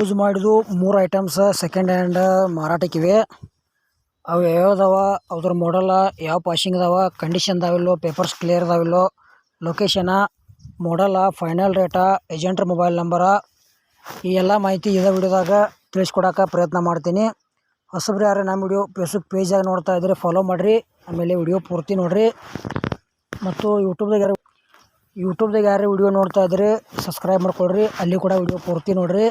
Use ಮಾಡಿದ್ದು 3 items second hand ಮಾರಾಟಕ್ಕಿವೆ. ಅವು ಯಾವ್ಯಾವ್ದವ, ಅದ್ರ ಮಾಡಲ್ಲ, ಯಾವ ಪಾಸಿಂಗ್ ಅದಾವ, ಕಂಡೀಷನ್ ಅದಾವಿಲ್ಲೋ, ಪೇಪರ್ಸ್ ಕ್ಲಿಯರ್ ಅದಾವಿಲ್ಲೋ, ಲೊಕೇಶನ, ಮಾಡಲ್ಲ, ಫೈನಲ್ ರೇಟ, ಏಜೆಂಟ್ರ ಮೊಬೈಲ್ ನಂಬರ, ಈ ಎಲ್ಲ ಮಾಹಿತಿ ಇದೇ ವಿಡಿಯೋದಾಗ ತಿಳಿಸ್ಕೊಡೋಕೆ ಪ್ರಯತ್ನ ಮಾಡ್ತೀನಿ. ಹೊಸಬ್ರು ಯಾರು ನಮ್ಮ ವಿಡಿಯೋ ಫೇಸ್ಬುಕ್ ಪೇಜಾಗ ನೋಡ್ತಾ ಇದ್ದರೆ ಫಾಲೋ ಮಾಡಿರಿ. ಆಮೇಲೆ ವಿಡಿಯೋ ಪೂರ್ತಿ ನೋಡಿರಿ. ಮತ್ತು ಯೂಟ್ಯೂಬ್ದಾಗ ಯಾರು ವಿಡಿಯೋ ನೋಡ್ತಾ ಇದ್ದರೆ ಸಬ್ಸ್ಕ್ರೈಬ್ ಮಾಡ್ಕೊಳ್ರಿ. ಅಲ್ಲಿ ಕೂಡ ವಿಡಿಯೋ ಪೂರ್ತಿ ನೋಡಿರಿ.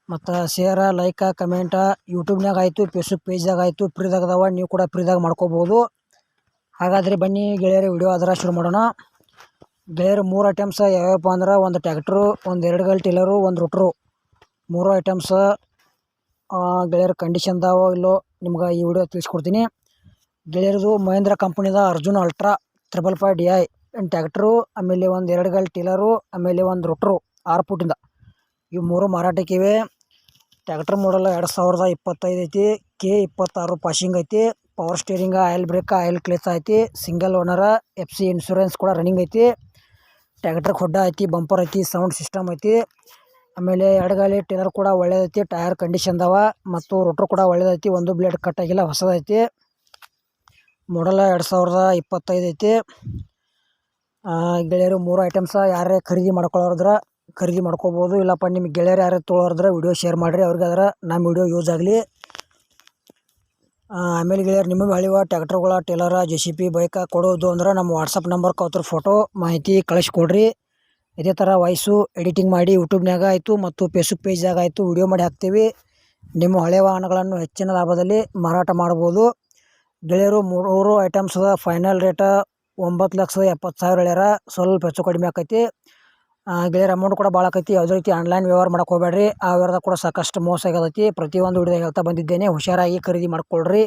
ಮತ್ತು ಶೇರ, ಲೈಕ, ಕಮೆಂಟ ಯೂಟ್ಯೂಬ್ನಾಗ ಆಯಿತು, ಫೇಸ್ಬುಕ್ ಪೇಜ್ದಾಗ ಆಯಿತು, ಫ್ರೀದಾಗದವ, ನೀವು ಕೂಡ ಫ್ರೀದಾಗ ಮಾಡ್ಕೋಬೋದು. ಹಾಗಾದರೆ ಬನ್ನಿ ಗೆಳೆಯರು, ವಿಡಿಯೋ ಅದರ ಶುರು ಮಾಡೋಣ. ಗೆಳೆಯರು 3 ಐಟಮ್ಸ್ ಯಾವ್ಯಾವಪ್ಪ ಅಂದ್ರೆ, ಒಂದು ಟ್ಯಾಕ್ಟ್ರು, ಒಂದು 2 ಗಾಲಿ ಟಿಲ್ಲರು, ಒಂದು ರೋಟ್ರು. 3 ಐಟಮ್ಸ್ ಗೆಳೆಯರು ಕಂಡೀಷನ್ದಾವೋ ಇಲ್ಲೋ ನಿಮ್ಗೆ ಈ ವಿಡಿಯೋ ತಿಳಿಸ್ಕೊಡ್ತೀನಿ. ಗೆಳೆಯರದು ಮಹೇಂದ್ರ ಕಂಪ್ನಿದ ಅರ್ಜುನ್ ಅಲ್ಟ್ರಾ 555 DI ಟ್ಯಾಕ್ಟ್ರು, ಆಮೇಲೆ ಒಂದು 2 ಗಾಲಿ ಟಿಲ್ಲರು, ಆಮೇಲೆ ಒಂದು ರೋಟ್ರು 6 ಫೂಟಿಂದ. ಇವು 3 ಮಾರಾಟಕ್ಕಿವೆ. ಟ್ಯಾಕ್ಟರ್ ಮಾಡಲ್ಲ 2025 ಐತಿ. K26 ಪಾಸಿಂಗ್ ಐತಿ. Power steering, oil brake, oil clutch ಐತಿ. ಸಿಂಗಲ್ ಓನರ, FC ಇನ್ಶೂರೆನ್ಸ್ ಕೂಡ ರನ್ನಿಂಗ್ ಐತಿ. ಟ್ಯಾಕ್ಟರ್ ಹೊಡ್ಡ ಐತಿ, ಬಂಪರ್ ಐತಿ, ಸೌಂಡ್ ಸಿಸ್ಟಮ್ ಐತಿ. ಆಮೇಲೆ 2 ಗಾಲಿ ಟೇಲರ್ ಕೂಡ ಒಳ್ಳೇದೈತಿ, ಟೈರ್ ಕಂಡೀಷನ್ ಅದಾವ. ಮತ್ತು ರೋಟ್ರು ಕೂಡ ಒಳ್ಳೇದೈತಿ, ಒಂದು ಬ್ಲೇಡ್ ಕಟ್ ಆಗಿಲ್ಲ, ಹೊಸದೈತಿ. ಮಾಡಲ್ಲ 2025 ಐತಿ. ಗೆಳೆಯರು 3 ಐಟಮ್ಸ ಯಾರೇ ಖರೀದಿ ಮಾಡ್ಕೊಳ್ಳೋದ್ರ ಖರೀದಿ ಮಾಡ್ಕೋಬೋದು. ಇಲ್ಲಪ್ಪ ನಿಮಗೆ ಗೆಳೆಯರು ಯಾರು ತೊಗೊಳೋದ್ರ ವಿಡಿಯೋ ಶೇರ್ ಮಾಡಿರಿ, ಅವ್ರಿಗೆ ಅದರ ನಮ್ಮ ವಿಡಿಯೋ ಯೂಸ್ ಆಗಲಿ. ಆಮೇಲೆ ಗೆಳೆಯರು ನಿಮಗೆ ಹಳಿವ ಟ್ಯಾಕ್ಟರ್ಗಳ, ಟೇಲರ, JCB ಬೈಕ ಕೊಡೋದು ಅಂದ್ರೆ ನಮ್ಮ ವಾಟ್ಸಪ್ ನಂಬರ್ಗೆ ಅವ್ರ ಫೋಟೋ ಮಾಹಿತಿ ಕಳಿಸ್ಕೊಡ್ರಿ. ಇದೇ ಥರ ವಾಯ್ಸು ಎಡಿಟಿಂಗ್ ಮಾಡಿ ಯೂಟ್ಯೂಬ್ನಾಗ ಆಯಿತು ಮತ್ತು ಫೇಸ್ಬುಕ್ ಪೇಜ್ದಾಗ ಆಯಿತು ವಿಡಿಯೋ ಮಾಡಿ ಹಾಕ್ತೀವಿ. ನಿಮ್ಮ ಹಳೆಯ ವಾಹನಗಳನ್ನು ಹೆಚ್ಚಿನ ಲಾಭದಲ್ಲಿ ಮಾರಾಟ ಮಾಡ್ಬೋದು. ಗೆಳೆಯರು 3 ಐಟಮ್ಸ್ದ ಫೈನಲ್ ರೇಟ 9,70,000 ಹೇಳ್ಯಾರ. ಸ್ವಲ್ಪ ಹೆಚ್ಚು ಕಡಿಮೆ ಆಕೈತಿ. ಗೆಳೆಯರ ಅಮೌಂಟ್ ಕೂಡ ಭಾಳ ಆಕೈತಿ. ಯಾವುದೇ ರೀತಿ ಆನ್ಲೈನ್ ವ್ಯವಹಾರ ಮಾಡಕ್ಕೆ ಹೋಗ್ಬೇಡ್ರಿ. ಆ ವ್ಯವಹಾರದಾಗ ಕೂಡ ಸಾಕಷ್ಟು ಮೋಸ ಆಗತೈತಿ. ಪ್ರತಿಯೊಂದು ವಿಡಿಯೋದಾಗ ಹೇಳ್ತಾ ಬಂದಿದ್ದೇನೆ, ಹುಷಾರಾಗಿ ಖರೀದಿ ಮಾಡ್ಕೊಳ್ರಿ.